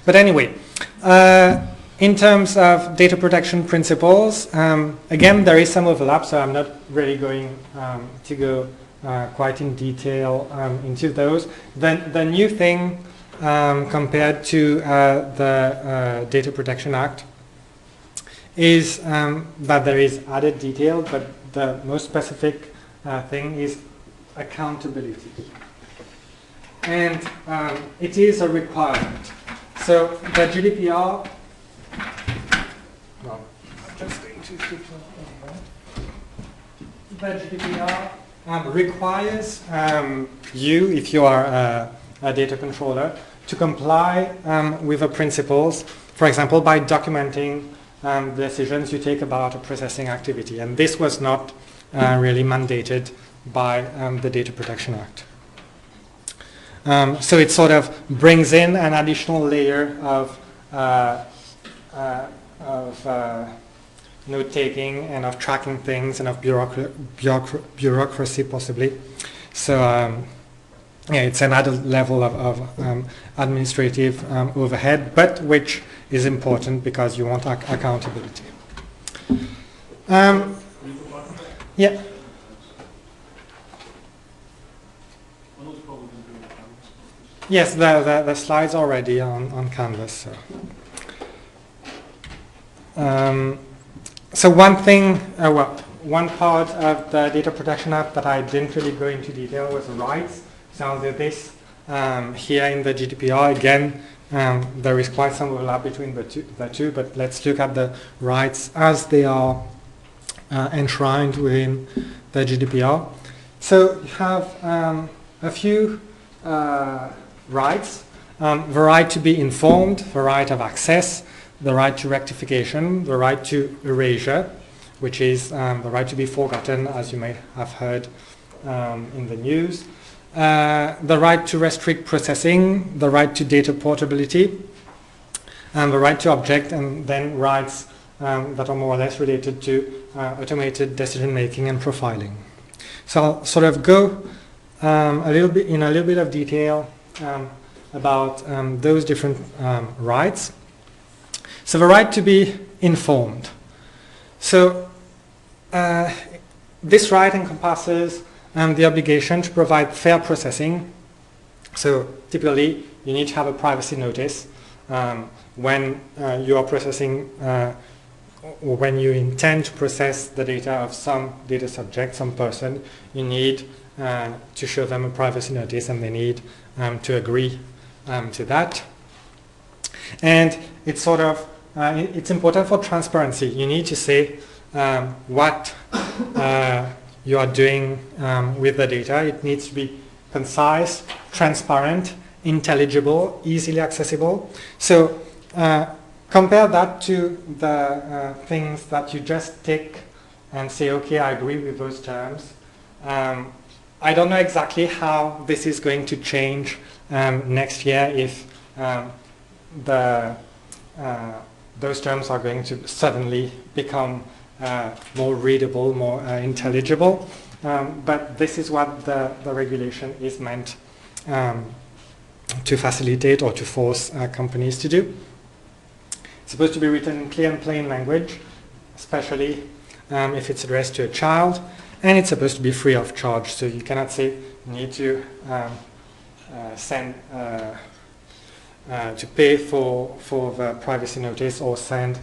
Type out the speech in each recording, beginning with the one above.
But anyway, in terms of data protection principles, again, there is some overlap, so I'm not really going to go quite in detail into those. The new thing compared to the Data Protection Act is that there is added detail, but the most specific thing is accountability. And it is a requirement. So the GDPR, well, I'm just going to skip the GDPR requires you, if you are a data controller, to comply with the principles, for example, by documenting decisions you take about a processing activity. And this was not really mandated by the Data Protection Act. So it sort of brings in an additional layer of note-taking and of tracking things and of bureaucracy possibly. So yeah, it's another level of administrative overhead, but which is important because you want accountability. Yeah. Yes, the slides are already on Canvas. So one thing, one part of the Data Protection Act that I didn't really go into detail was rights. So this here in the GDPR, again, there is quite some overlap between the two, but let's look at the rights as they are enshrined within the GDPR. So you have a few rights, the right to be informed, the right of access, the right to rectification, the right to erasure, which is the right to be forgotten, as you may have heard in the news, the right to restrict processing, the right to data portability, and the right to object, and then rights that are more or less related to automated decision making and profiling. So I'll sort of go a little bit of detail about those different rights. So the right to be informed. So this right encompasses the obligation to provide fair processing. So typically you need to have a privacy notice when you are processing or when you intend to process the data of some data subject, some person. You need to show them a privacy notice, and they need to agree to that. And it's sort of it's important for transparency. You need to say what you are doing with the data. It needs to be concise, transparent, intelligible, easily accessible. So compare that to the things that you just tick and say, okay, I agree with those terms. I don't know exactly how this is going to change next year if those terms are going to suddenly become more readable, more intelligible. But this is what the regulation is meant to facilitate or to force companies to do. It's supposed to be written in clear and plain language, especially if it's addressed to a child, and it's supposed to be free of charge. So you cannot say you need to send to pay for the privacy notice or send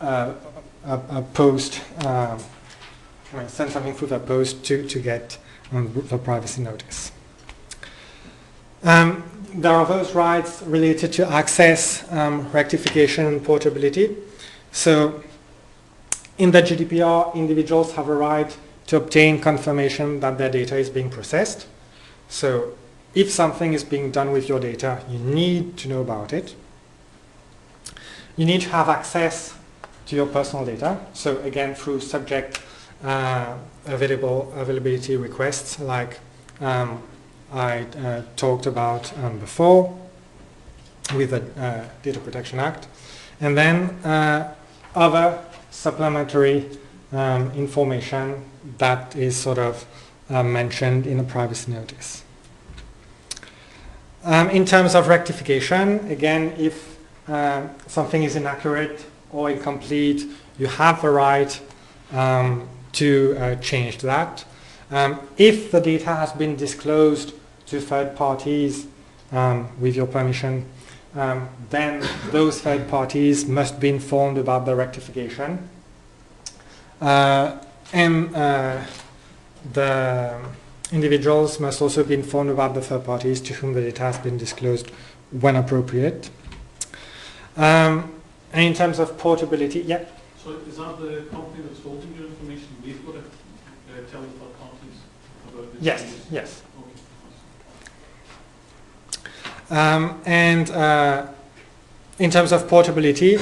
a post, send something through the post to get the privacy notice. There are those rights related to access, rectification, and portability. So in the GDPR, individuals have a right to obtain confirmation that their data is being processed. So if something is being done with your data, you need to know about it. You need to have access to your personal data. So again, through subject availability requests, like I talked about before with the Data Protection Act. And then other supplementary information that is sort of mentioned in a privacy notice. In terms of rectification, again, if something is inaccurate or incomplete, you have the right to change that. If the data has been disclosed to third parties with your permission, then those third parties must be informed about the rectification. And the individuals must also be informed about the third parties to whom the data has been disclosed when appropriate. And in terms of portability, yeah? So is that the company that's holding your information? They've got to tell the third parties about this? Yes, yes. Okay. And in terms of portability,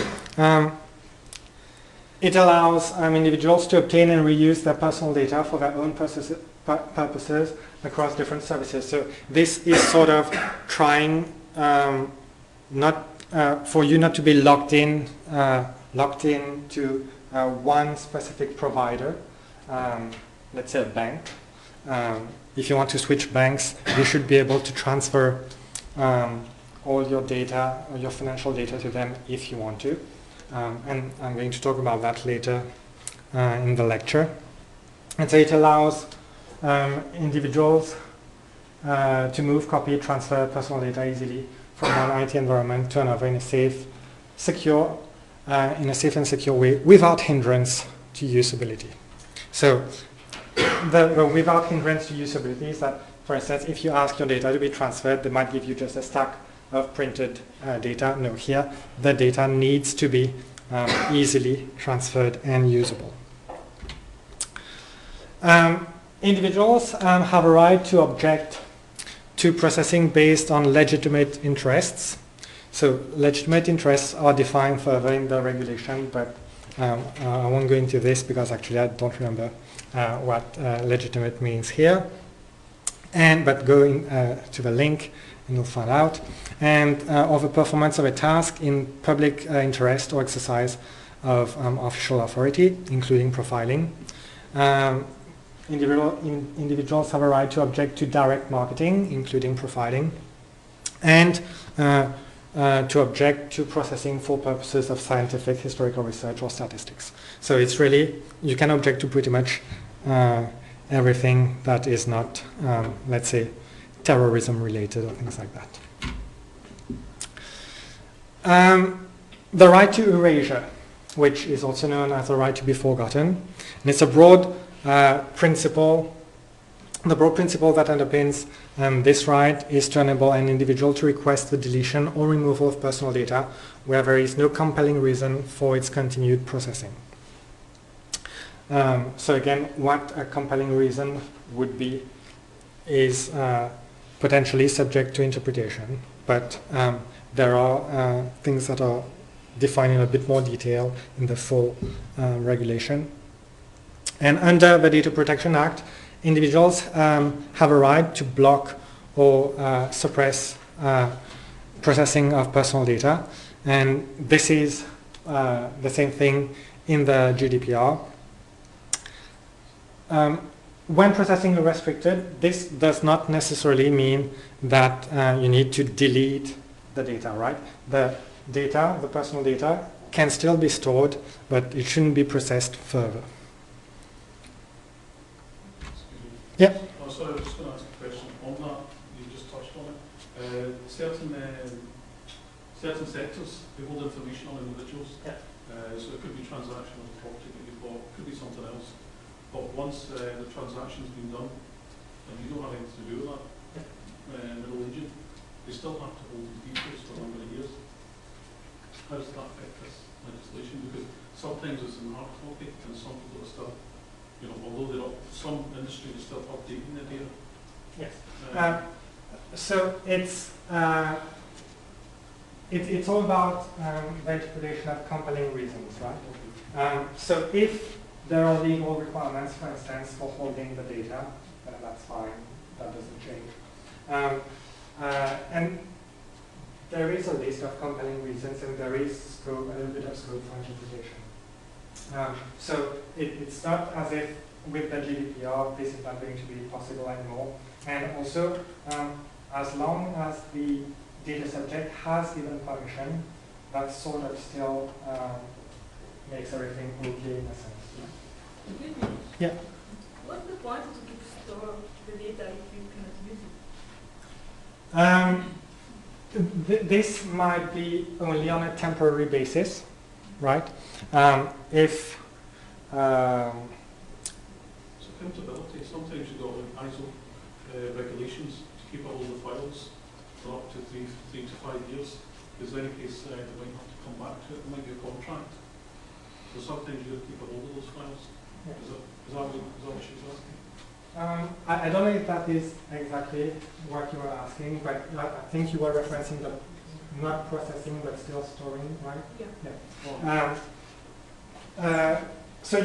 it allows individuals to obtain and reuse their personal data for their own purposes across different services. So this is sort of trying not for you not to be locked in to one specific provider. Let's say a bank. If you want to switch banks, you should be able to transfer all your data, or your financial data, to them if you want to. And I'm going to talk about that later in the lecture. And so it allows individuals to move, copy, transfer personal data easily from one IT environment to another in a safe, secure, and secure way without hindrance to usability. So the without hindrance to usability is that, for instance, if you ask your data to be transferred, they might give you just a stack of printed data. No, here the data needs to be easily transferred and usable. Individuals have a right to object to processing based on legitimate interests. So legitimate interests are defined further in the regulation, but I won't go into this because actually I don't remember what legitimate means here. But go to the link and you'll find out. And of the performance of a task in public interest or exercise of official authority, including profiling. Individuals have a right to object to direct marketing, including profiling, and to object to processing for purposes of scientific, historical research, or statistics. So it's really, you can object to pretty much everything that is not, let's say, terrorism related or things like that. The right to erasure, which is also known as the right to be forgotten, and it's a broad principle. The broad principle that underpins this right is to enable an individual to request the deletion or removal of personal data where there is no compelling reason for its continued processing. So again, what a compelling reason would be is potentially subject to interpretation, but there are things that are defined in a bit more detail in the full regulation. And under the Data Protection Act, individuals have a right to block or suppress processing of personal data, and this is the same thing in the GDPR. When processing is restricted, this does not necessarily mean that you need to delete the data, right? The data, the personal data, can still be stored, but it shouldn't be processed further. Yeah. Oh, sorry, I was just going to ask a question on that. You just touched on it. Certain sectors, they hold information on individuals. Yeah. So it could be transactional property that you bought, it could be something else. But once the transaction's been done, and you don't have anything to do with that, middle agent, they still have to hold the details for a number of years. How does that affect this legislation? Because sometimes it's in hard copy, and some people are still, although they're not, some industries are still updating the data. Yes. So it's all about the interpretation of compelling reasons, right? So if there are legal requirements, for instance, for holding the data, then that's fine. That doesn't change. And there is a list of compelling reasons, and there is scope, a little bit of scope for interpretation. So it's not as if with the GDPR this is not going to be possible anymore. And also, as long as the data subject has given permission, that sort of still makes everything okay in a sense. Excuse me. Yeah. What's the point to keep store the data if you cannot use it? This might be only on a temporary basis, right? If So accountability, sometimes you've got like ISO regulations to keep all the files for up to three to 5 years. Because in any case, they might have to come back to it, there might be a contract. So sometimes you've got to keep a hold of those files. Yeah. Is that what she was asking? I don't know if that is exactly what you were asking, but I think you were referencing the not processing but still storing, right? Yeah. So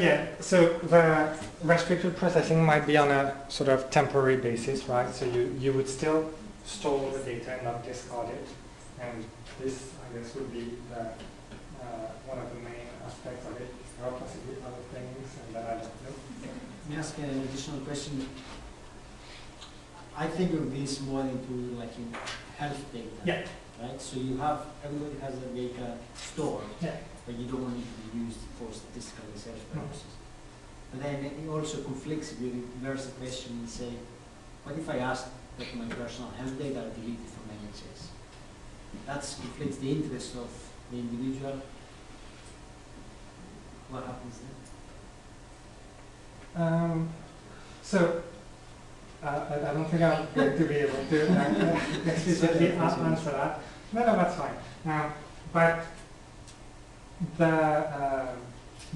the restricted processing might be on a sort of temporary basis, right? So you would still store the data and not discard it, and this, I guess, would be one of the main aspects of it. There are possibly other things that I don't know. May I ask an additional question? I think of this more into like in health data. Yeah. Right? So you have, everybody has their data stored, Yeah. but you don't want it to be used for statistical research purposes. But then it also conflicts with the reverse question and say, what if I ask that my personal health data are deleted from NHS? That conflicts the interest of the individual. What happens then? I don't think I'm going to be able to explicitly answer that. No, that's fine. But the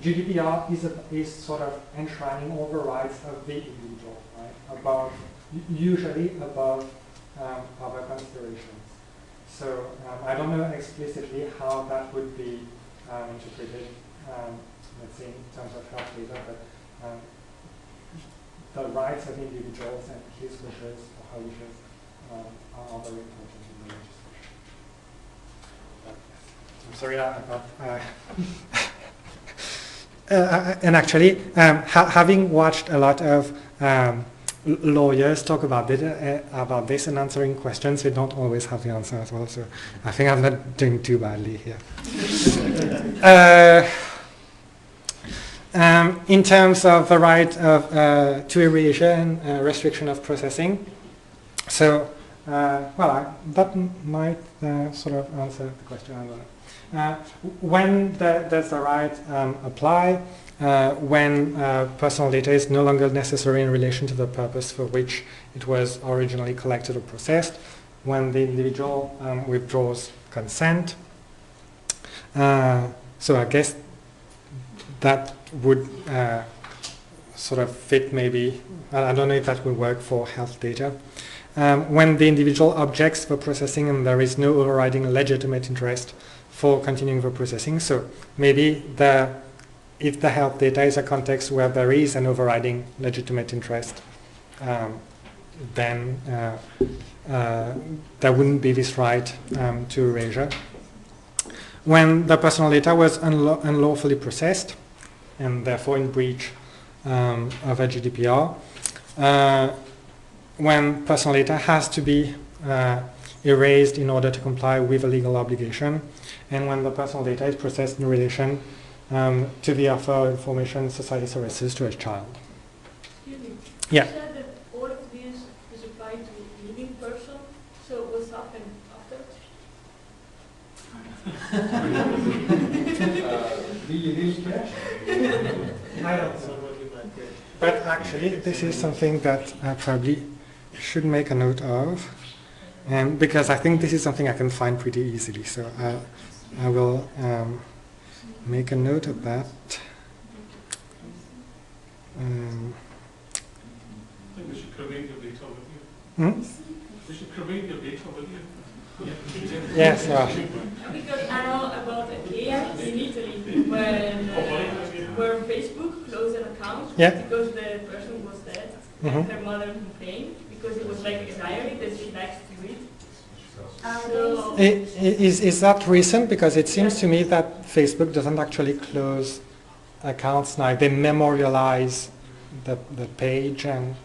GDPR is sort of enshrining all the rights of the individual, right? Usually above other considerations. So I don't know explicitly how that would be interpreted, let's say in terms of health data, but the rights of individuals and his wishes or her wishes are very important in the legislation. I'm sorry, I got. And actually, having watched a lot of lawyers talk about this and answering questions, we don't always have the answer as well. So I think I'm not doing too badly here. In terms of the right of to erasure and restriction of processing, so that might sort of answer the question. I don't know. When does the right apply? When personal data is no longer necessary in relation to the purpose for which it was originally collected or processed, when the individual withdraws consent. So I guess that would sort of fit maybe, I don't know if that would work for health data. When the individual objects for processing and there is no overriding legitimate interest for continuing the processing. So maybe if the health data is a context where there is an overriding legitimate interest, then there wouldn't be this right to erasure. When the personal data was unlawfully processed, and therefore in breach of a GDPR, when personal data has to be erased in order to comply with a legal obligation, and when the personal data is processed in relation to the offer of information society services to a child. Excuse me. Yeah. You said that all of these is applied to living person, so what's happened after? Do you really care? I don't know. But actually, this is something that I probably should make a note of, and because I think this is something I can find pretty easily. So I will make a note of that. I think they should cremate your data with you. They should cremate your data with you. Yes. Because I know about a case in Italy where Facebook closed an account because the person was dead and her mother complained because it was like a diary that she likes to read. So Is that recent? Because it seems to me that Facebook doesn't actually close accounts now. They memorialize the page, and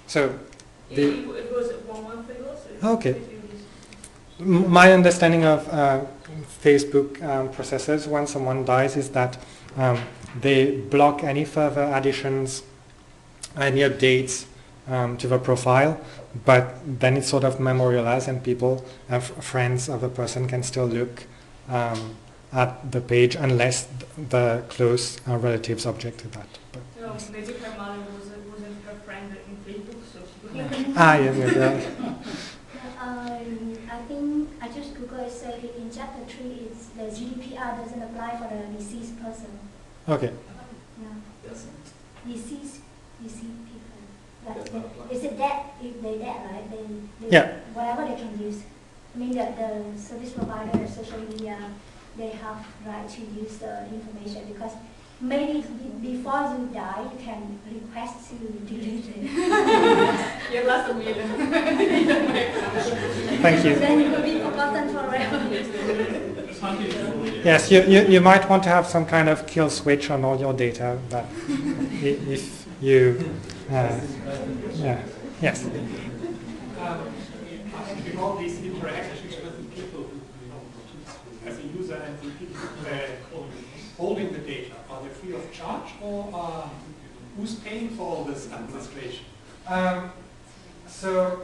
so it was 1 month ago, so it's Okay. pretty recent. My understanding of Facebook processes when someone dies is that they block any further additions, any updates to the profile, but then it's sort of memorialized and people, friends of the person can still look at the page unless the close relatives object to that. But No, maybe her mother wasn't her friend in Facebook, so she couldn't. yeah. I think I just Googled it, so in chapter 3, it's the GDPR doesn't apply for the deceased person. Okay. Yeah. Doesn't. Deceased people. Like Does not apply. is it dead? If they dead, right? Then Yeah. whatever they can use. I mean, the service provider, social media, they have right to use the information because maybe before you die, you can request to delete it. You lost a million. Thank you. Then it will be forgotten forever. Thank you. Yes, you might want to have some kind of kill switch on all your data that if you, yeah, yes. With all these interactions with the people as a user and the people holding the data, are they free of charge or who's paying for all this administration? So,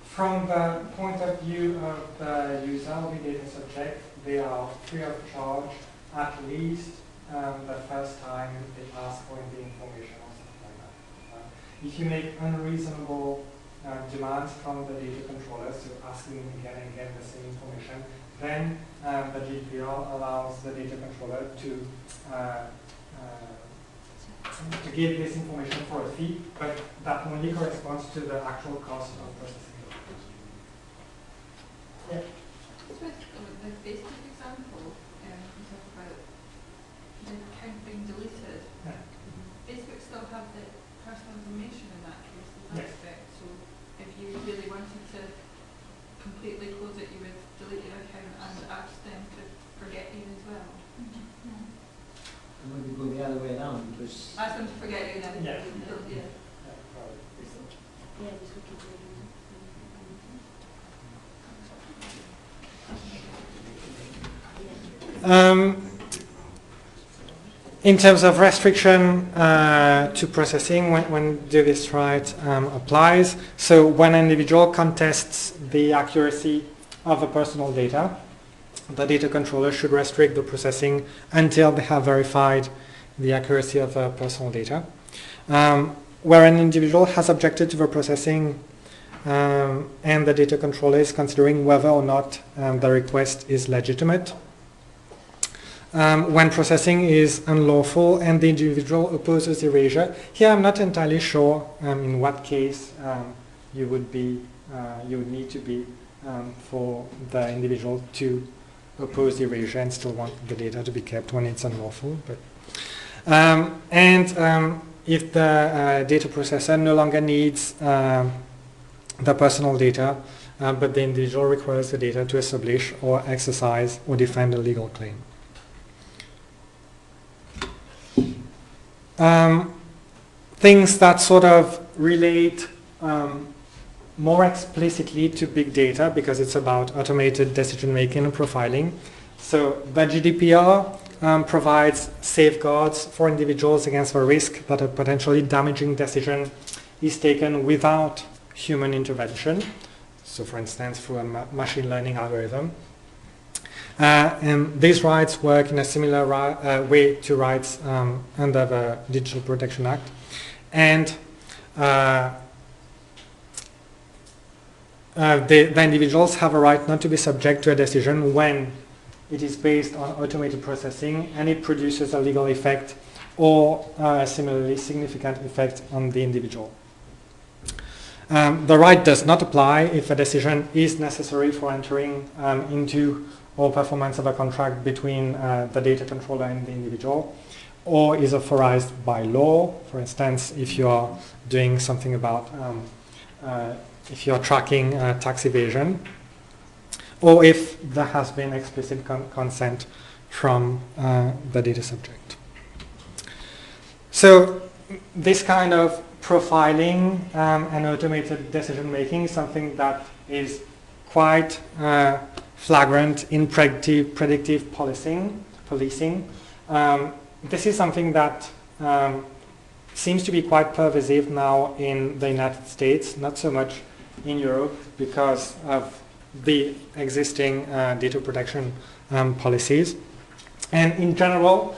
from the point of view of the user or the data subject, they are free of charge at least the first time they ask for the information or something like that. If you make unreasonable demands from the data controller, so asking again and again the same information, then the GDPR allows the data controller to give this information for a fee, but that only corresponds to the actual cost of processing it. Yeah. With the Facebook example, you talk about the account being deleted. Yeah. Facebook still have the personal information in that case, in that Yes. respect. So if you really wanted to completely close it, you would delete your account and ask them to forget you as well. And maybe go the other way around because Ask them to forget you then. Yeah. Yeah. In terms of restriction to processing, when do this right applies, so when an individual contests the accuracy of the personal data, the data controller should restrict the processing until they have verified the accuracy of the personal data. Where an individual has objected to the processing and the data controller is considering whether or not the request is legitimate. When processing is unlawful and the individual opposes erasure, here I'm not entirely sure in what case you would need to be for the individual to oppose erasure and still want the data to be kept when it's unlawful. But if the data processor no longer needs the personal data, but the individual requires the data to establish or exercise or defend a legal claim. Things that sort of relate more explicitly to big data because it's about automated decision making and profiling. So the GDPR provides safeguards for individuals against the risk that a potentially damaging decision is taken without human intervention. So for instance, through a machine learning algorithm. And these rights work in a similar way to rights under the Digital Protection Act. And the individuals have a right not to be subject to a decision when it is based on automated processing and it produces a legal effect or a similarly significant effect on the individual. The right does not apply if a decision is necessary for entering into or performance of a contract between the data controller and the individual, or is authorized by law. For instance, if you are doing something about, if you are tracking tax evasion, or if there has been explicit consent from the data subject. So this kind of profiling and automated decision making is something that is quite flagrant in predictive policing. This is something that seems to be quite pervasive now in the United States, not so much in Europe because of the existing data protection policies. And in general,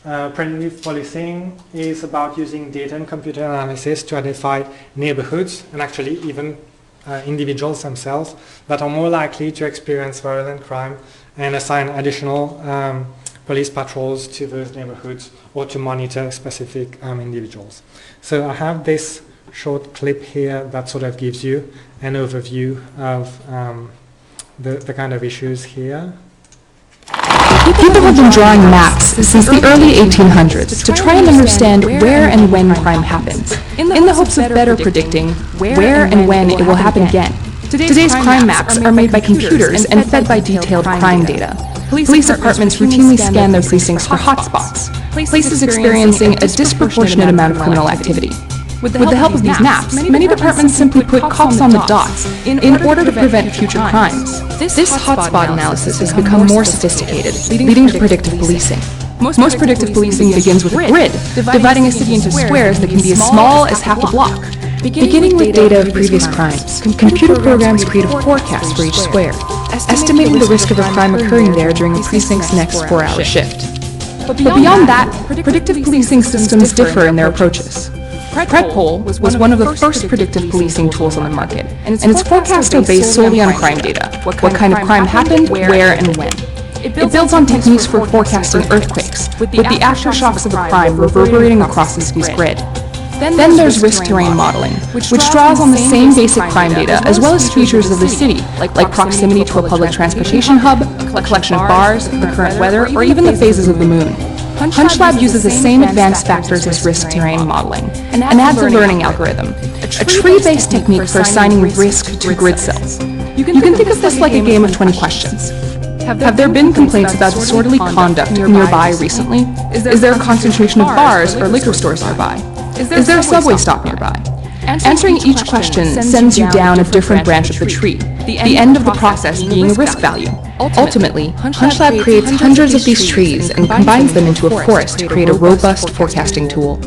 predictive policing is about using data and computer analysis to identify neighborhoods and actually even individuals themselves that are more likely to experience violent crime and assign additional police patrols to those neighborhoods or to monitor specific individuals. So I have this short clip here that sort of gives you an overview of the kind of issues here. People have been drawing maps since the early 1800s to try and understand where and when crime happens, in the hopes of better predicting where and when it will happen again. Today's crime maps are made by computers and fed by detailed crime data. Police departments routinely scan their precincts for hotspots, places experiencing a disproportionate amount of criminal activity. With the help of these maps, many departments simply put cops on the dots in order to prevent future crimes. This hotspot analysis has become more sophisticated, leading to predictive policing. Most predictive policing begins with a grid, dividing a city into squares that can be as small as half a block. Beginning with data of previous crimes, computer programs create a forecast for each square, estimating the risk of a crime occurring there during the precinct's next 4-hour shift. But beyond that, predictive policing systems differ in their approaches. PredPol was one of the first predictive policing tools on the market, and its forecasts are based solely on crime data, what kind of crime happened, where, and when. It builds on techniques for forecasting earthquakes, with the aftershocks of a crime reverberating across the city's grid. Then there's risk terrain modeling, which draws on the same basic crime data as well as features of the city, like proximity to a public transportation hub, a collection of bars, the current weather, or even the phases of the moon. HunchLab uses the same advanced factors as risk terrain modeling and adds a learning algorithm, a tree-based technique for assigning risk to grid cells. You can think of this like a game of 20 questions. Have there been complaints about disorderly conduct nearby recently? Is there a concentration of bars or liquor stores nearby? Is there a subway stop nearby? Answering each question sends you down a different branch of the tree, the end of the process being a risk value. Ultimately, HunchLab creates hundreds of these trees and combines them into a forest to create a robust forecasting tool.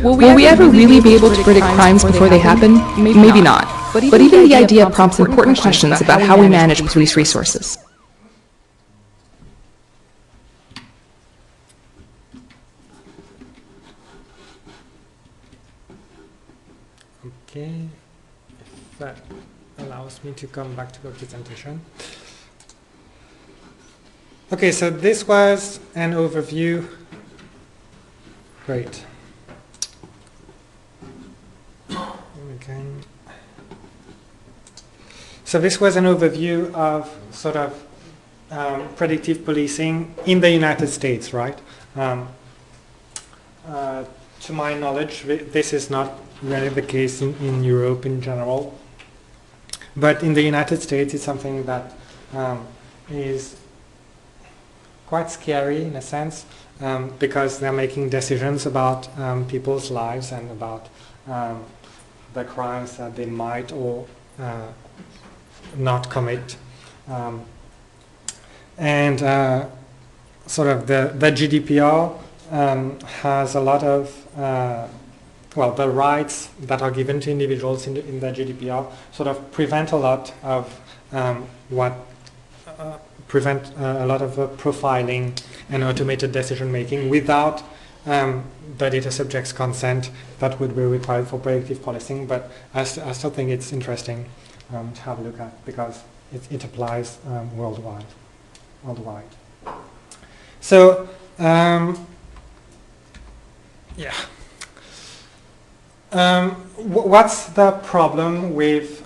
Will we ever really be able to predict crimes before they happen? Maybe not. But even the idea prompts important questions about how we manage police resources. Okay, if that allows me to come back to the presentation. Okay, so this was an overview. Great. Okay. So this was an overview of sort of predictive policing in the United States, right? To my knowledge, this is not really the case in Europe in general. But in the United States, it's something that is quite scary in a sense, because they're making decisions about people's lives and about the crimes that they might or not commit. And sort of the GDPR has a lot of well, the rights that are given to individuals in the GDPR sort of prevent a lot of profiling and automated decision making without the data subject's consent that would be required for predictive policing. But I still think it's interesting to have a look at because it applies worldwide. So yeah. What's the problem with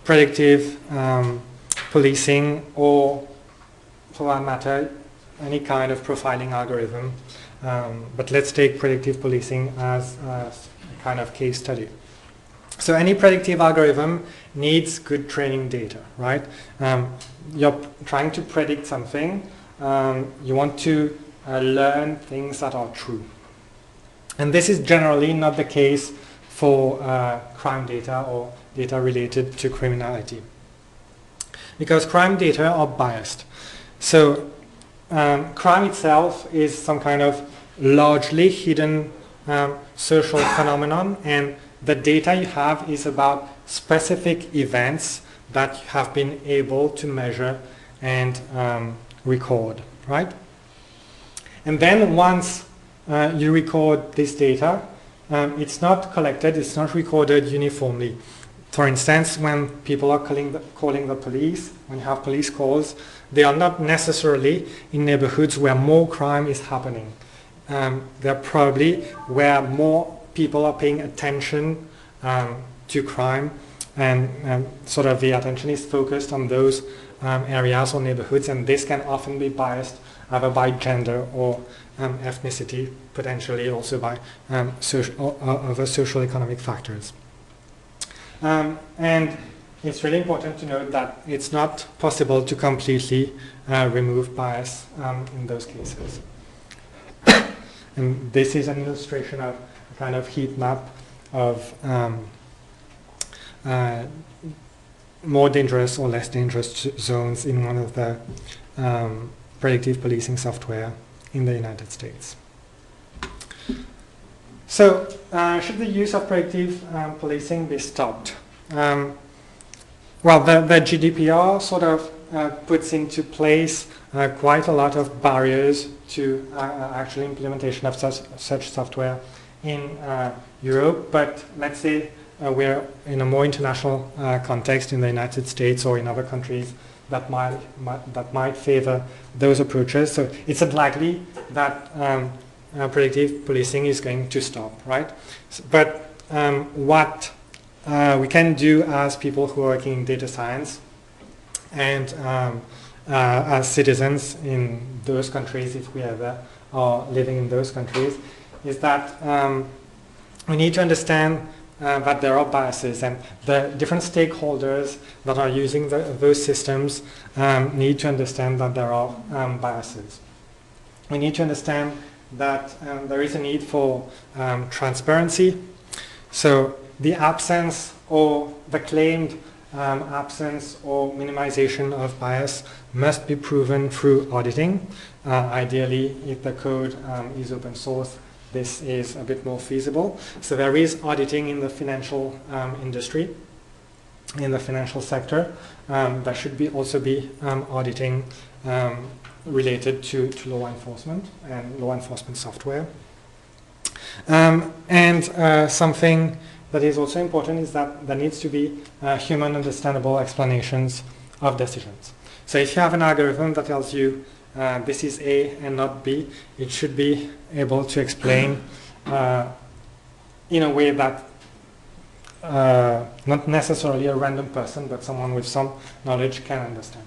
predictive policing, or for that matter, any kind of profiling algorithm? But let's take predictive policing as a kind of case study. So any predictive algorithm needs good training data, right? You're trying to predict something. You want to learn things that are true. And this is generally not the case for crime data or data related to criminality, because crime data are biased. So crime itself is some kind of largely hidden social phenomenon, and the data you have is about specific events that you have been able to measure and record, right? And then once you record this data, it's not collected, it's not recorded uniformly. For instance, when people are calling the police, when you have police calls, they are not necessarily in neighborhoods where more crime is happening. They're probably where more people are paying attention to crime, and sort of the attention is focused on those areas or neighborhoods, and this can often be biased either by gender or ethnicity, potentially also by other social economic factors. And it's really important to note that it's not possible to completely remove bias in those cases. And this is an illustration of a kind of heat map of more dangerous or less dangerous zones in one of the predictive policing software in the United States. So, should the use of predictive policing be stopped? Well, the GDPR sort of puts into place quite a lot of barriers to actual implementation of such software in Europe, but let's say we're in a more international context in the United States or in other countries that might favor those approaches. So it's unlikely that predictive policing is going to stop, right? But what we can do as people who are working in data science and as citizens in those countries, if we ever are living in those countries, is that we need to understand that there are biases, and the different stakeholders that are using those systems need to understand that there are biases. We need to understand that there is a need for transparency. So the absence or the claimed absence or minimization of bias must be proven through auditing. Ideally, if the code is open source, this is a bit more feasible. So there is auditing in the financial industry, in the financial sector. There should also be auditing related to law enforcement and law enforcement software. And something that is also important is that there needs to be human understandable explanations of decisions. So if you have an algorithm that tells you this is A and not B, it should be able to explain in a way that not necessarily a random person, but someone with some knowledge can understand.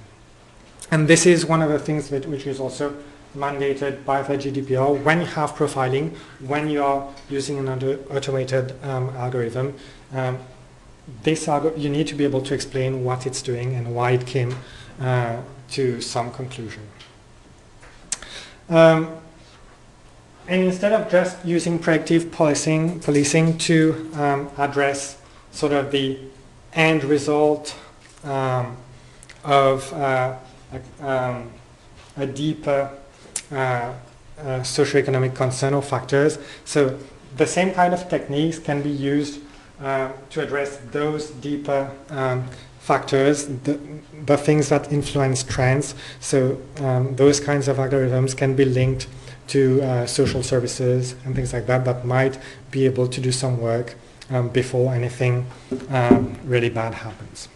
And this is one of the things which is also mandated by the GDPR. When you have profiling, when you are using an automated algorithm, you need to be able to explain what it's doing and why it came to some conclusion. And instead of just using predictive policing to address sort of the end result of a deeper socioeconomic concern or factors, so the same kind of techniques can be used to address those deeper factors, the things that influence trends. So those kinds of algorithms can be linked to social services and things like that that might be able to do some work before anything really bad happens.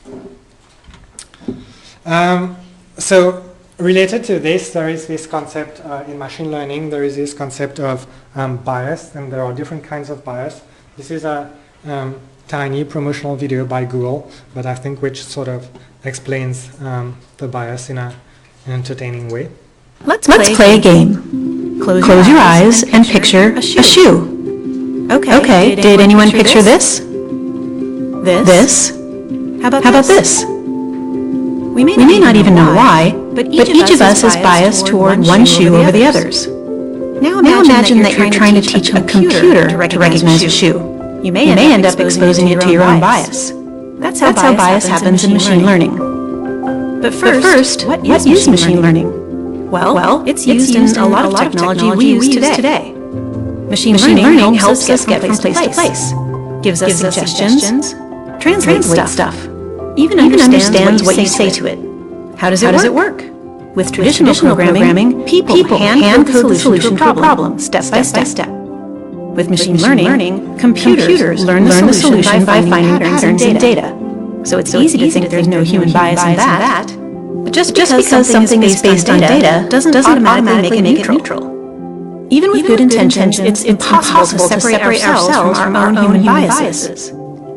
So related to this, there is this concept in machine learning, there is this concept of bias, and there are different kinds of bias. This is a tiny promotional video by Google, but I think which sort of explains the bias in an entertaining way. Let's play a game. Close your eyes and picture a shoe. Okay, did anyone picture this? This? How about this? We may not even know why, but each of us is biased toward one shoe over the others. Now imagine that you're trying to teach a computer to recognize a shoe. You may end up exposing it to your own bias. That's how bias happens in machine learning. But first, what is machine learning? Well, it's used in a lot of technology we use today. Machine learning helps us get from place to place, gives us suggestions, translates stuff, even understands what you say to it. How does it work? With traditional programming, people hand code the solution to a problem, step by step. With machine learning, computers learn the solution by finding patterns in data. So it's easy to think there's no human bias in that. But just because something is based on data doesn't automatically make it neutral. Even with good intentions, it's impossible to separate ourselves from our own human biases.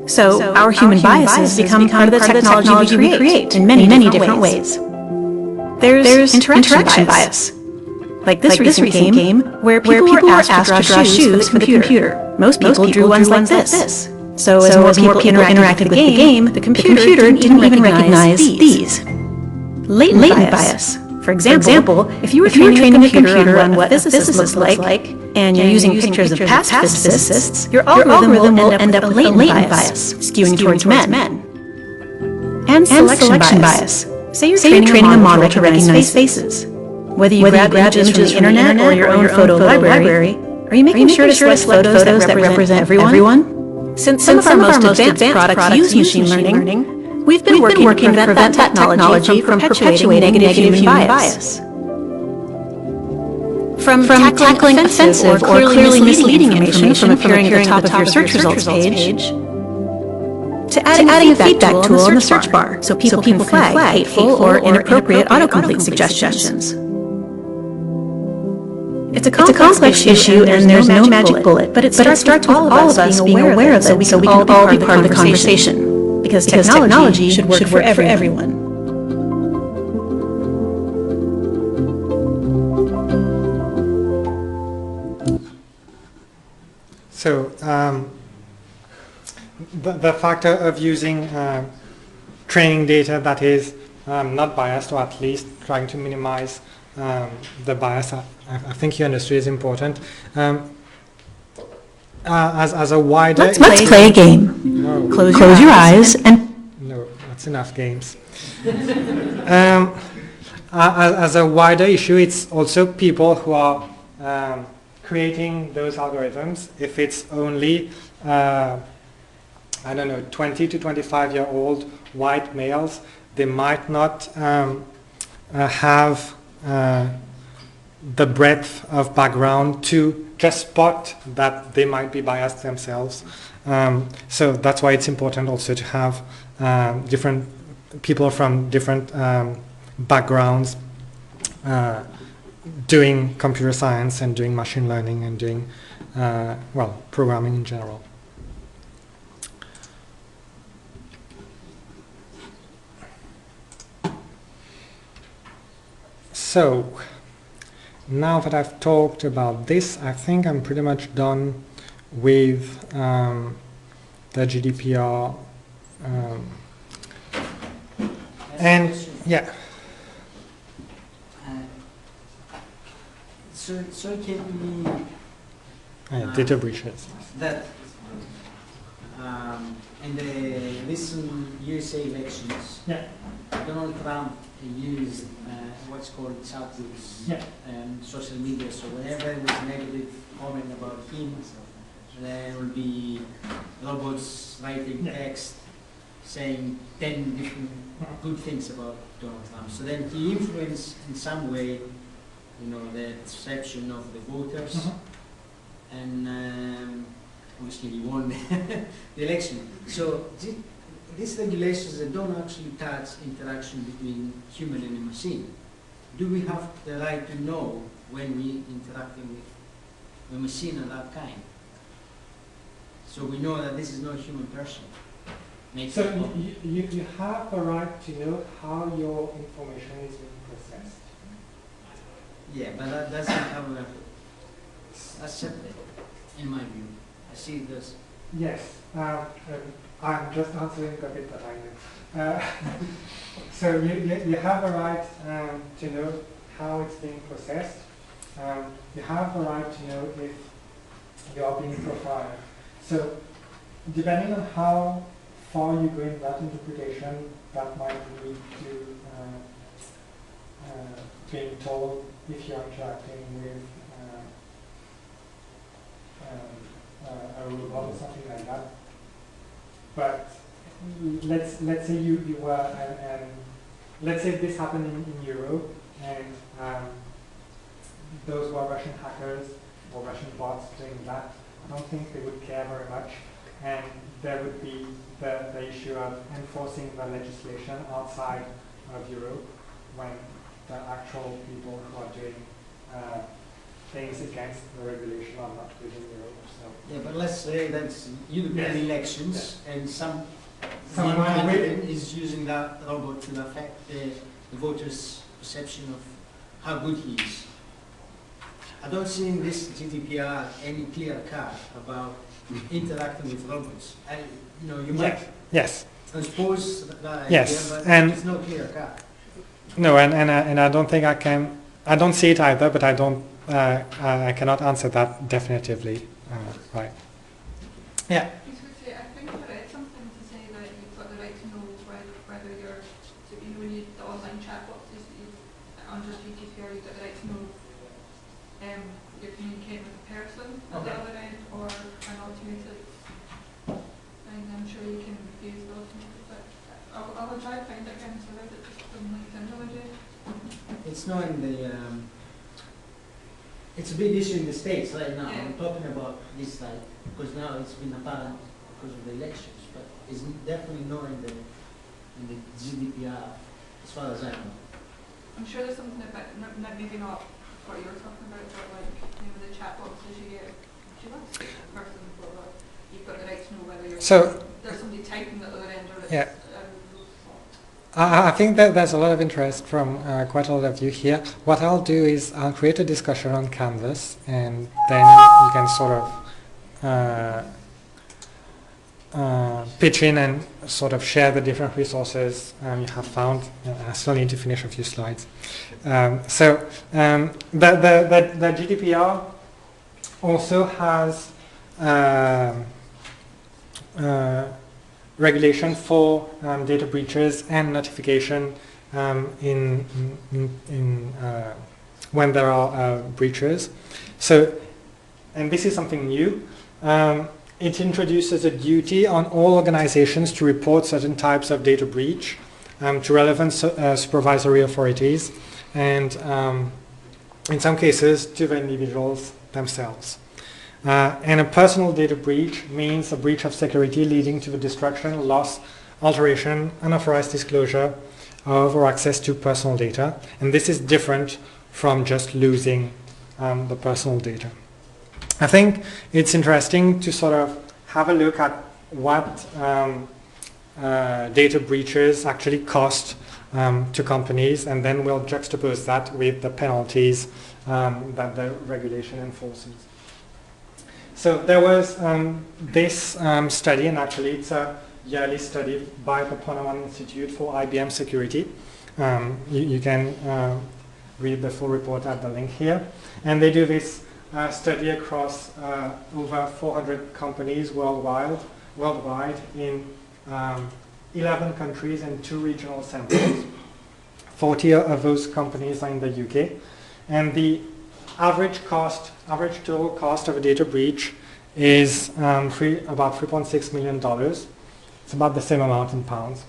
So our human biases become part of the technology we create in many different ways. There's interaction bias. Like this recent game where people were asked to draw shoes for the computer. Most people drew ones like this. So as more people interacted with the game, the computer didn't even recognize these. Latent bias. For example, if you were training a computer on what a physicist looks like, and you're using pictures of past physicists, your algorithm will end up latent bias, skewing towards men. And selection bias. Say you're training a model to recognize faces. Whether you grab images from the internet or your own photo library, are you making sure to select photos that represent everyone? Since some of our most advanced products use machine learning, we've been working to prevent that technology from perpetuating negative human bias. From tackling offensive or clearly misleading information from appearing at the top of your search results page, to adding a feedback tool in the search bar so people can flag hateful or inappropriate autocomplete suggestions. It's a complex issue and there's no magic bullet, but it starts with all of us being aware of it so we can all be part of the conversation. Because technology should work for everyone. So the factor of using training data that is not biased, or at least trying to minimize the bias, I think you understood is important. As a wider... Let's play a game. No. Close your eyes and... No, that's enough games. As a wider issue, it's also people who are creating those algorithms. If it's only, I don't know, 20 to 25-year-old white males, they might not have the breadth of background to just spot that they might be biased themselves. So that's why it's important also to have different people from different backgrounds doing computer science and doing machine learning and doing, well, programming in general. So, now that I've talked about this, I think I'm pretty much done with the GDPR. And, yeah. So can we... data breaches. That in the recent USA elections, Donald Trump used what's called chat groups and social media. So whenever there was a negative comment about him, there will be robots writing text saying 10 different good things about Donald Trump. So then he influenced in some way, you know, the perception of the voters, and obviously he won the election. So these regulations that don't actually touch interaction between human and a machine. Do we have the right to know when we interacting with a machine of that kind? So we know that this is not a human person. So you have a right to know how your information is being processed. Yeah, but that doesn't have a separate, in my view. I see this. Yes, I'm just answering a bit that I know. So you have a right to know how it's being processed. you have the right to know if you are being profiled. So depending on how far you go in that interpretation, that might lead to being told if you're interacting with a robot or something like that. But let's say you were and let's say this happened in Europe and those were Russian hackers or Russian bots doing that. I don't think they would care very much, and there would be the issue of enforcing the legislation outside of Europe when the actual people who are doing things against the regulation are not within Europe. So. Yeah, but let's say that's European elections and someone candidate is using that robot to affect the voters' perception of how good he is. I don't see in this GDPR any clear cut about interacting with robots. You might transpose that idea, but it's not clear cut. No, and I don't think I don't see it either, but I cannot answer that definitively. Right. Yeah. I think I read something to say that you've got the right to know whether you're, when you the online chat boxes, under GDPR, you've got the right to know you're communicating with a person at the other end or an automated. And I'm sure you can use those, but I'll try to find it again. So I read it just from LinkedIn the other day. It's not in the. It's a big issue in the States right now. Yeah. I'm talking about this side because now it's been apparent because of the elections, but it's definitely not in the GDPR as far as I know. I'm sure there's something about maybe not what you were talking about, but like the chat boxes you get. Do you want to speak to the person before you've got the right to know whether you're there's somebody typing at the other end or it's I think that there's a lot of interest from quite a lot of you here. What I'll do is I'll create a discussion on Canvas, and then you can sort of pitch in and sort of share the different resources you have found. I still need to finish a few slides. So the GDPR also has regulation for data breaches and notification when there are breaches. So, and this is something new. It introduces a duty on all organizations to report certain types of data breach to relevant supervisory authorities, and in some cases to the individuals themselves. And a personal data breach means a breach of security leading to the destruction, loss, alteration, unauthorized disclosure of or access to personal data. And this is different from just losing the personal data. I think it's interesting to sort of have a look at what data breaches actually cost to companies, and then we'll juxtapose that with the penalties that the regulation enforces. So there was this study, and actually it's a yearly study by the Poneman Institute for IBM Security. You can read the full report at the link here. And they do this study across over 400 companies worldwide in 11 countries and 2 regional centers. 40 of those companies are in the UK. And the average total cost of a data breach is about $3.6 million. It's about the same amount in pounds.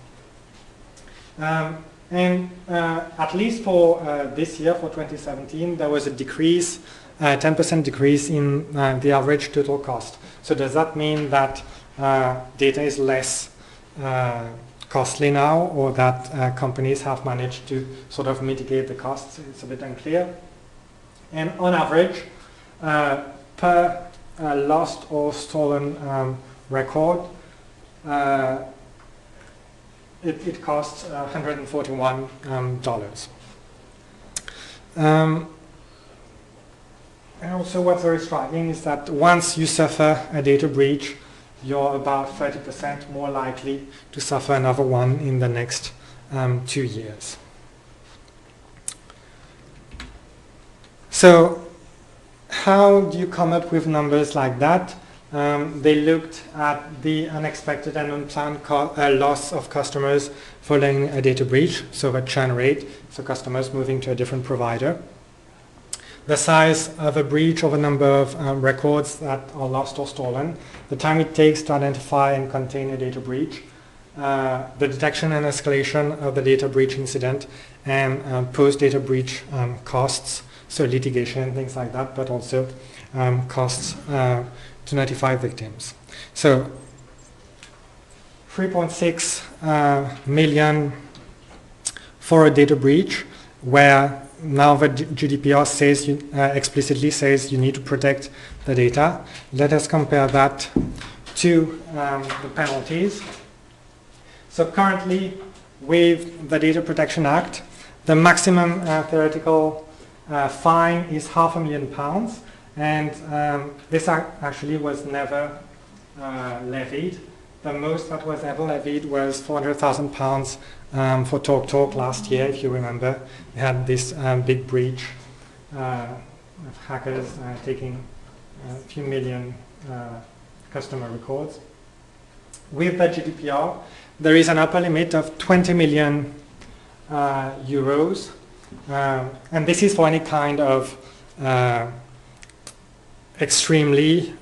And at least for this year, for 2017, there was a decrease, 10% decrease in the average total cost. So does that mean that data is less costly now, or that companies have managed to sort of mitigate the costs? It's a bit unclear. And on average, per lost or stolen record, it costs $141. And also what's very striking is that once you suffer a data breach, you're about 30% more likely to suffer another one in the next 2 years. So how do you come up with numbers like that? They looked at the unexpected and unplanned loss of customers following a data breach, so the churn rate, so customers moving to a different provider. The size of a breach, or the number of records that are lost or stolen, the time it takes to identify and contain a data breach, the detection and escalation of the data breach incident, and post-data breach costs, so litigation, things like that, but also costs to notify victims. So 3.6 million for a data breach, where now the GDPR says explicitly says you need to protect the data. Let us compare that to the penalties. So currently, with the Data Protection Act, the maximum theoretical fine is £500,000, and this actually was never levied. The most that was ever levied was £400,000 for TalkTalk last year, if you remember. We had this big breach of hackers taking a few million customer records. With the GDPR, there is an upper limit of 20 million euros, and this is for any kind of extremely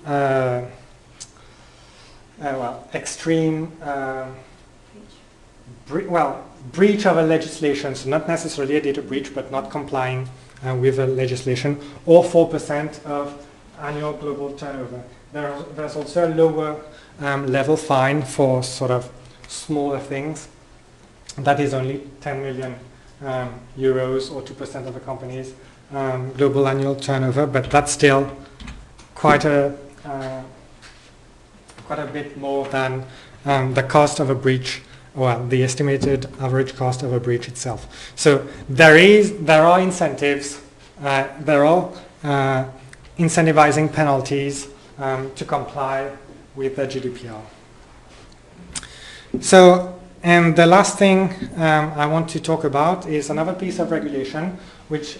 breach of a legislation, so not necessarily a data breach, but not complying with a legislation, or 4% of annual global turnover. There's also a lower level fine for sort of smaller things. That is only 10 million euros, or 2% of a company's global annual turnover, but that's still quite a bit more than the cost of a breach, well, the estimated average cost of a breach itself. So there are incentives, there are incentivizing penalties to comply with the GDPR. So, and the last thing I want to talk about is another piece of regulation which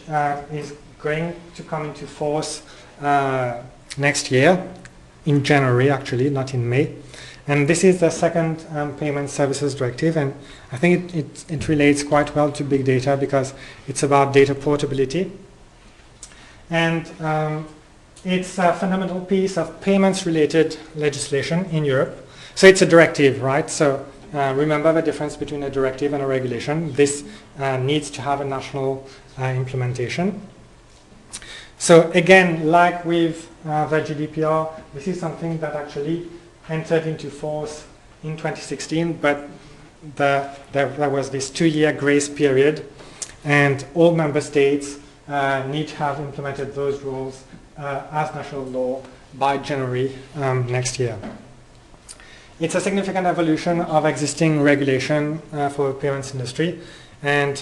is going to come into force next year, in January actually, not in May. And this is the second Payment Services Directive, and I think it relates quite well to big data because it's about data portability. And it's a fundamental piece of payments-related legislation in Europe. So it's a directive, right? So remember the difference between a directive and a regulation. This needs to have a national implementation. So again, like with the GDPR, this is something that actually entered into force in 2016, but there was this 2-year grace period, and all member states need to have implemented those rules as national law by January next year. It's a significant evolution of existing regulation for the payments industry, and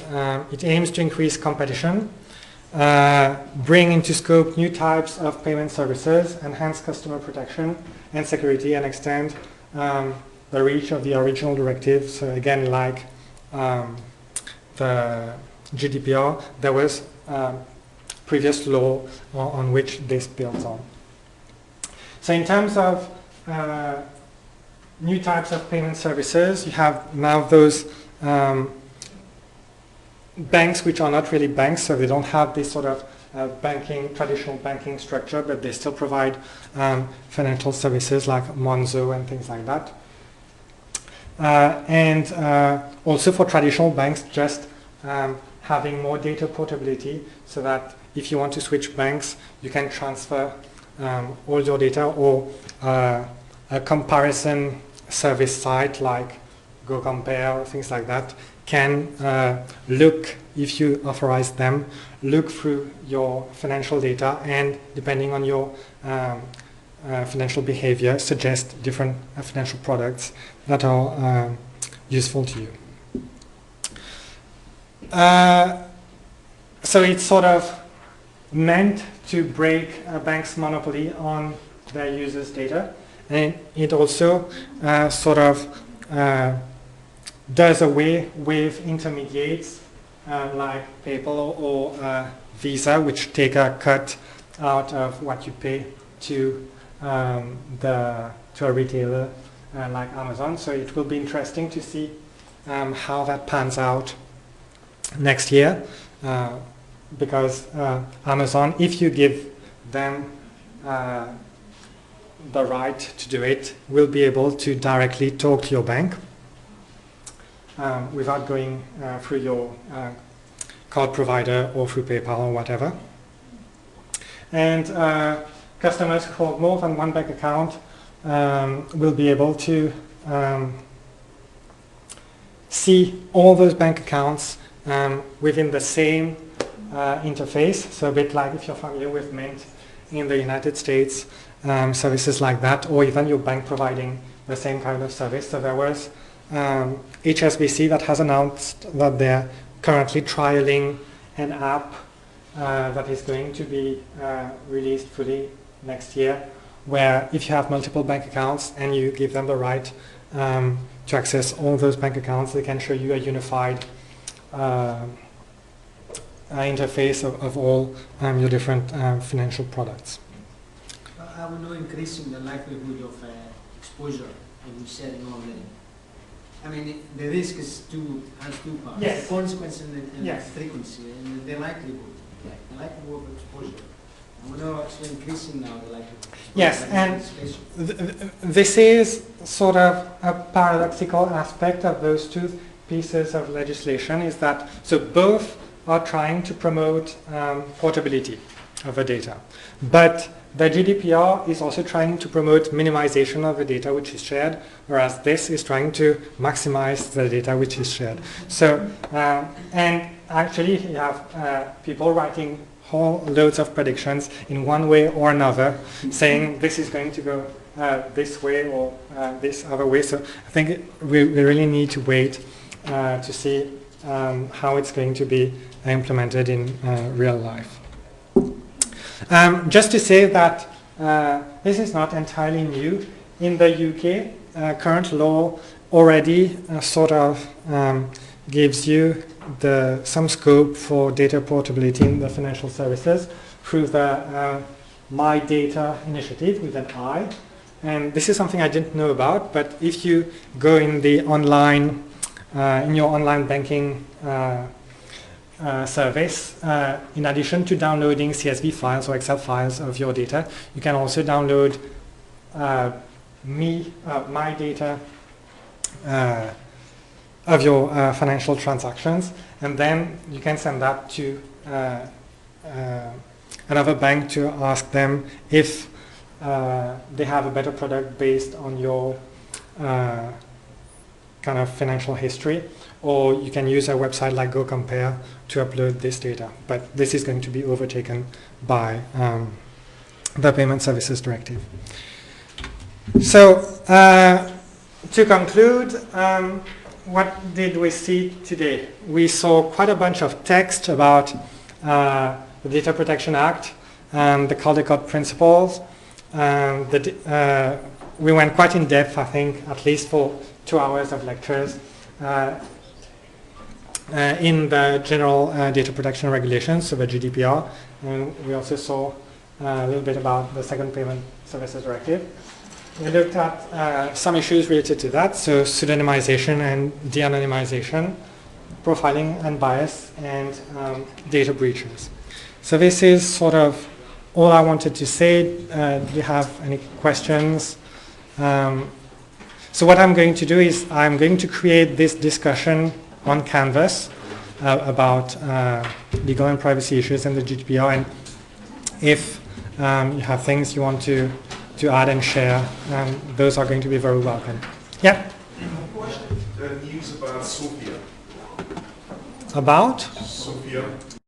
it aims to increase competition, bring into scope new types of payment services, enhance customer protection and security, and extend the reach of the original directive. So again, like the GDPR, there was previous law on which this builds on. So in terms of new types of payment services, you have now those banks which are not really banks, so they don't have this sort of traditional banking structure, but they still provide financial services like Monzo and things like that. And also for traditional banks, just having more data portability, so that if you want to switch banks, you can transfer all your data, or a comparison service site like GoCompare or things like that can look, if you authorize them, look through your financial data, and depending on your financial behavior, suggest different financial products that are useful to you. So it's sort of meant to break a bank's monopoly on their users' data, and it also sort of does away with intermediates like PayPal or Visa, which take a cut out of what you pay to to a retailer like Amazon. So it will be interesting to see how that pans out next year, because Amazon, if you give them the right to do it, will be able to directly talk to your bank without going through your card provider or through PayPal or whatever. And customers who hold more than one bank account will be able to see all those bank accounts within the same interface. So a bit like if you're familiar with Mint in the United States, services like that, or even your bank providing the same kind of service. So there was HSBC that has announced that they're currently trialing an app that is going to be released fully next year, where if you have multiple bank accounts and you give them the right to access all those bank accounts, they can show you a unified interface of all your different financial products. I will know increasing the likelihood of exposure, as you said already. I mean, the risk has two parts. Yes. The consequence and Yes. the frequency, and the likelihood. The likelihood of exposure. And we're now actually increasing now the likelihood. Yes, and this is sort of a paradoxical aspect of those two pieces of legislation, is that so both are trying to promote portability of the data, but the GDPR is also trying to promote minimization of the data which is shared, whereas this is trying to maximize the data which is shared. So, and actually you have people writing whole loads of predictions in one way or another, saying this is going to go this way or this other way. So I think we really need to wait to see how it's going to be implemented in real life. Just to say that this is not entirely new. In the UK, current law already sort of gives you some scope for data portability in the financial services through the My Data initiative with an I. And this is something I didn't know about, but if you go in the online, in your online banking service, in addition to downloading CSV files or Excel files of your data, you can also download My Data of your financial transactions, and then you can send that to another bank to ask them if they have a better product based on your kind of financial history, or you can use a website like GoCompare to upload this data. But this is going to be overtaken by the Payment Services Directive. So to conclude, what did we see today? We saw quite a bunch of text about the Data Protection Act and the Caldecott principles. We went quite in depth, I think, at least for 2 hours of lectures in the General Data Protection Regulations, so the GDPR. And we also saw a little bit about the Second Payment Services Directive. We looked at some issues related to that, so pseudonymization and de-anonymization, profiling and bias, and data breaches. So this is sort of all I wanted to say. Do you have any questions? So what I'm going to do is I'm going to create this discussion on Canvas about legal and privacy issues in the GDPR, and if you have things you want to add and share, those are going to be very welcome. Yeah? The news about Sophia. About? Sophia.